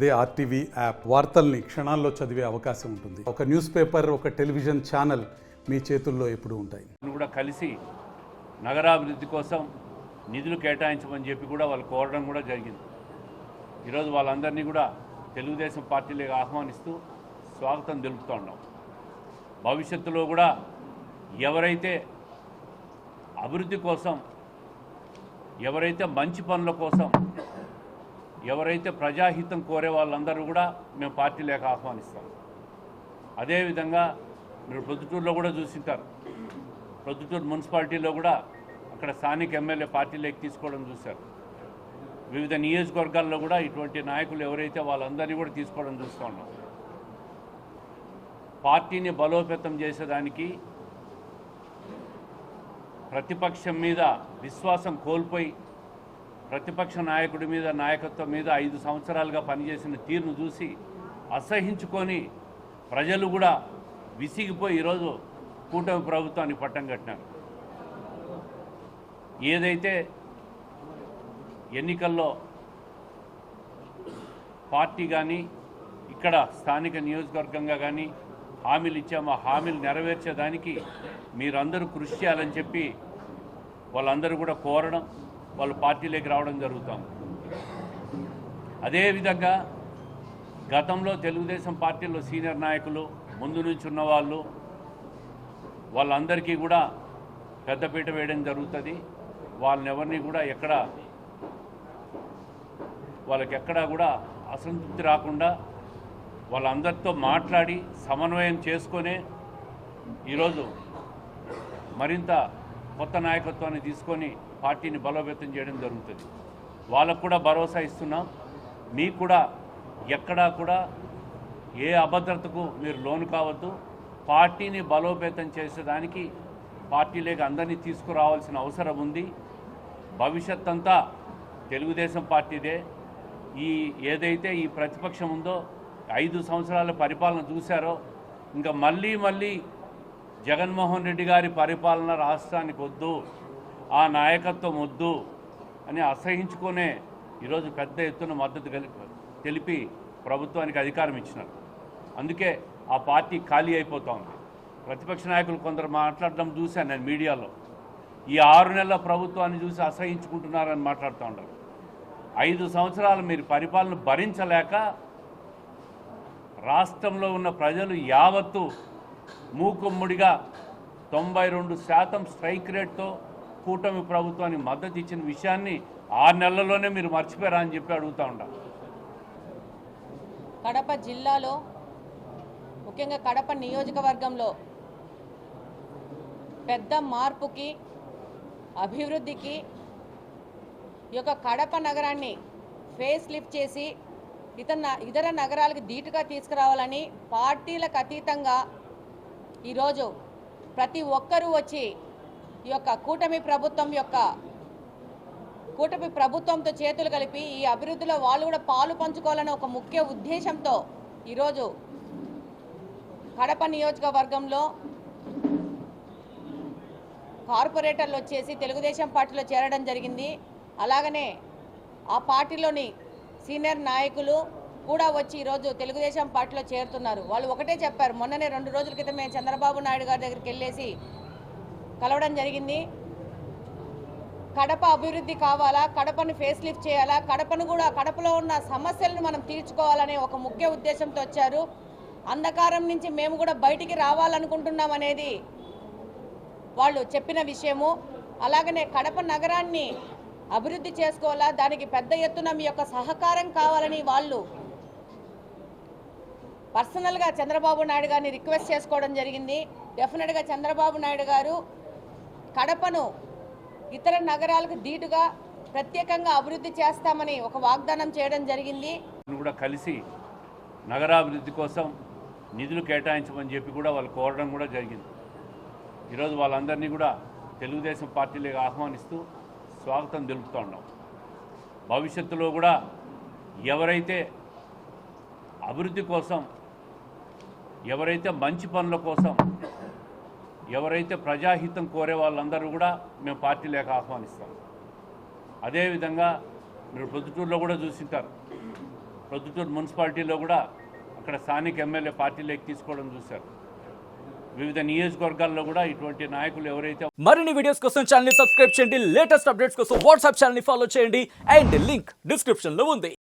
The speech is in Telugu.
అదే ఆర్టీవీ యాప్ వార్తల్ని క్షణాల్లో చదివే అవకాశం ఉంటుంది. ఒక న్యూస్ పేపర్, ఒక టెలివిజన్ ఛానల్ మీ చేతుల్లో ఎప్పుడూ ఉంటాయి. కూడా కలిసి నగరాభివృద్ధి కోసం నిధులు కేటాయించమని చెప్పి కూడా వాళ్ళు కోరడం కూడా జరిగింది. ఈరోజు వాళ్ళందరినీ కూడా తెలుగుదేశం పార్టీలోకి ఆహ్వానిస్తూ స్వాగతం తెలుపుతూ ఉన్నాం. భవిష్యత్తులో కూడా ఎవరైతే అభివృద్ధి కోసం, ఎవరైతే మంచి పనుల కోసం, ఎవరైతే ప్రజాహితం కోరే వాళ్ళందరూ కూడా మేము పార్టీలోకి ఆహ్వానిస్తాం. అదేవిధంగా మీరు ప్రొద్దుటూరులో కూడా చూసింటారు. ప్రొద్దుటూరు మున్సిపాలిటీలో కూడా అక్కడ స్థానిక ఎమ్మెల్యే పార్టీలోకి తీసుకోవడం చూశారు. వివిధ నియోజకవర్గాల్లో కూడా ఇటువంటి నాయకులు ఎవరైతే వాళ్ళందరినీ కూడా తీసుకోవడం చూస్తూ ఉన్నాం. పార్టీని బలోపేతం చేసేదానికి ప్రతిపక్షం మీద విశ్వాసం కోల్పోయి ప్రతిపక్ష నాయకుడి మీద, నాయకత్వం మీద 5 సంవత్సరాలుగా పనిచేసిన తీరును చూసి అసహించుకొని ప్రజలు కూడా విసిగిపోయి ఈరోజు కూటమి ప్రభుత్వాన్ని పట్టం కట్టినారు. ఏదైతే ఎన్నికల్లో పార్టీ కానీ ఇక్కడ స్థానిక నియోజకవర్గంగా కానీ హామీలు ఇచ్చామో హామీలు నెరవేర్చేదానికి మీరందరూ కృషి చేయాలని చెప్పి వాళ్ళందరూ కూడా కోరడం, వాళ్ళు పార్టీలోకి రావడం జరుగుతాం. అదేవిధంగా గతంలో తెలుగుదేశం పార్టీలో సీనియర్ నాయకులు ముందు నుంచి ఉన్నవాళ్ళు వాళ్ళందరికీ కూడా పెద్దపీట వేయడం జరుగుతుంది. వాళ్ళని ఎవరిని కూడా వాళ్ళకెక్కడా కూడా అసంతృప్తి రాకుండా వాళ్ళందరితో మాట్లాడి సమన్వయం చేసుకొనే ఈరోజు మరింత కొత్త నాయకత్వాన్ని తీసుకొని పార్టీని బలోపేతం చేయడం జరుగుతుంది. వాళ్ళకు కూడా భరోసా ఇస్తున్నాం. మీకు కూడా ఎక్కడా కూడా ఏ అభద్రతకు మీరు లోను కావద్దు. పార్టీని బలోపేతం చేసేదానికి పార్టీలోకి అందరినీ తీసుకురావాల్సిన అవసరం ఉంది. భవిష్యత్ అంతా తెలుగుదేశం పార్టీదే. ఏదైతే ఈ ప్రతిపక్షం ఉందో 5 సంవత్సరాల పరిపాలన చూశారో ఇంకా మళ్ళీ జగన్మోహన్ రెడ్డి గారి పరిపాలన రాష్ట్రానికి వద్దు, ఆ నాయకత్వం వద్దు అని అసహించుకునే ఈరోజు పెద్ద ఎత్తున మద్దతు తెలిపి ప్రభుత్వానికి అధికారం ఇచ్చినారు. అందుకే ఆ పార్టీ ఖాళీ అయిపోతూ ఉంది. ప్రతిపక్ష నాయకులు కొందరు మాట్లాడడం చూశాను నేను మీడియాలో. ఈ 6 నెలల ప్రభుత్వాన్ని చూసి అసహించుకుంటున్నారని మాట్లాడుతూ ఉంటారు. 5 సంవత్సరాలు మీరు పరిపాలన భరించలేక రాష్ట్రంలో ఉన్న ప్రజలు యావత్తు మూకుమ్మడిగా 92% స్ట్రైక్ రేట్తో కూటమి ప్రభుత్వానికి మద్దతు ఇచ్చిన విషయాన్ని 6 నెలల్లోనే మీరు మర్చిపోయారా అని చెప్పి అడుగుతూ ఉంటాం. కడప జిల్లాలో ముఖ్యంగా కడప నియోజకవర్గంలో పెద్ద మార్పుకి, అభివృద్ధికి ఈ యొక్క కడప నగరాన్ని ఫేస్ లిఫ్ట్ చేసి ఇతర నగరాలకు ధీటుగా తీసుకురావాలని పార్టీలకు అతీతంగా ఈరోజు ప్రతి ఒక్కరూ వచ్చి ఈ యొక్క కూటమి ప్రభుత్వంతో చేతులు కలిపి ఈ అభివృద్ధిలో వాళ్ళు కూడా పాలు పంచుకోవాలనే ఒక ముఖ్య ఉద్దేశంతో ఈరోజు కడప నియోజకవర్గంలో కార్పొరేటర్లు వచ్చేసి తెలుగుదేశం పార్టీలో చేరడం జరిగింది. అలాగనే ఆ పార్టీలోని సీనియర్ నాయకులు కూడా వచ్చి ఈరోజు తెలుగుదేశం పార్టీలో చేరుతున్నారు. వాళ్ళు ఒకటే చెప్పారు. మొన్ననే 2 రోజుల క్రితం మేము చంద్రబాబు నాయుడు గారి దగ్గరికి వెళ్ళేసి కలవడం జరిగింది. కడప అభివృద్ధి కావాలా, కడపను ఫేస్ లిఫ్ట్ చేయాలా, కడపలో ఉన్న సమస్యలను మనం తీర్చుకోవాలనే ఒక ముఖ్య ఉద్దేశంతో వచ్చారు. అంధకారం నుంచి మేము కూడా బయటికి రావాలనుకుంటున్నాం అనేది వాళ్ళు చెప్పిన విషయము. అలాగనే కడప నగరాన్ని అభివృద్ధి చేసుకోవాలా, దానికి పెద్ద ఎత్తున మీ యొక్క సహకారం కావాలని వాళ్ళు పర్సనల్గా చంద్రబాబు నాయుడు గారిని రిక్వెస్ట్ చేసుకోవడం జరిగింది. డెఫినెట్గా చంద్రబాబు నాయుడు గారు కడపను ఇతర నగరాలకు ధీటుగా ప్రత్యేకంగా అభివృద్ధి చేస్తామని ఒక వాగ్దానం చేయడం జరిగింది. కూడా కలిసి నగరాభివృద్ధి కోసం నిధులు కేటాయించమని చెప్పి కూడా వాళ్ళు కోరడం కూడా జరిగింది. ఈరోజు వాళ్ళందరినీ కూడా తెలుగుదేశం పార్టీలోకి ఆహ్వానిస్తూ స్వాగతం తెలుపుతూ ఉన్నాం. భవిష్యత్తులో కూడా ఎవరైతే అభివృద్ధి కోసం, ఎవరైతే మంచి పనుల కోసం, ఎవరైతే ప్రజాహితం కోరే వాళ్ళందరూ కూడా మేము పార్టీలోకి ఆహ్వానిస్తాం. అదేవిధంగా మీరు ప్రొద్దుటూరులో కూడా చూసింటారు. ప్రొద్దుటూరు మున్సిపాలిటీలో కూడా అక్కడ స్థానిక ఎమ్మెల్యే పార్టీలోకి తీసుకోవడం చూశారు. వివిధ నియోజకవర్గాల్లో కూడా ఇటువంటి నాయకులు ఎవరైతే మరిన్ని వీడియోస్ కోసం ఛానల్ ని సబ్స్క్రైబ్ చేయండి, లేటెస్ట్ అప్డేట్స్ కోసం వాట్సాప్ ఛానల్ ని ఫాలో చేయండి అండ్ లింక్ డిస్క్రిప్షన్ లో ఉంది.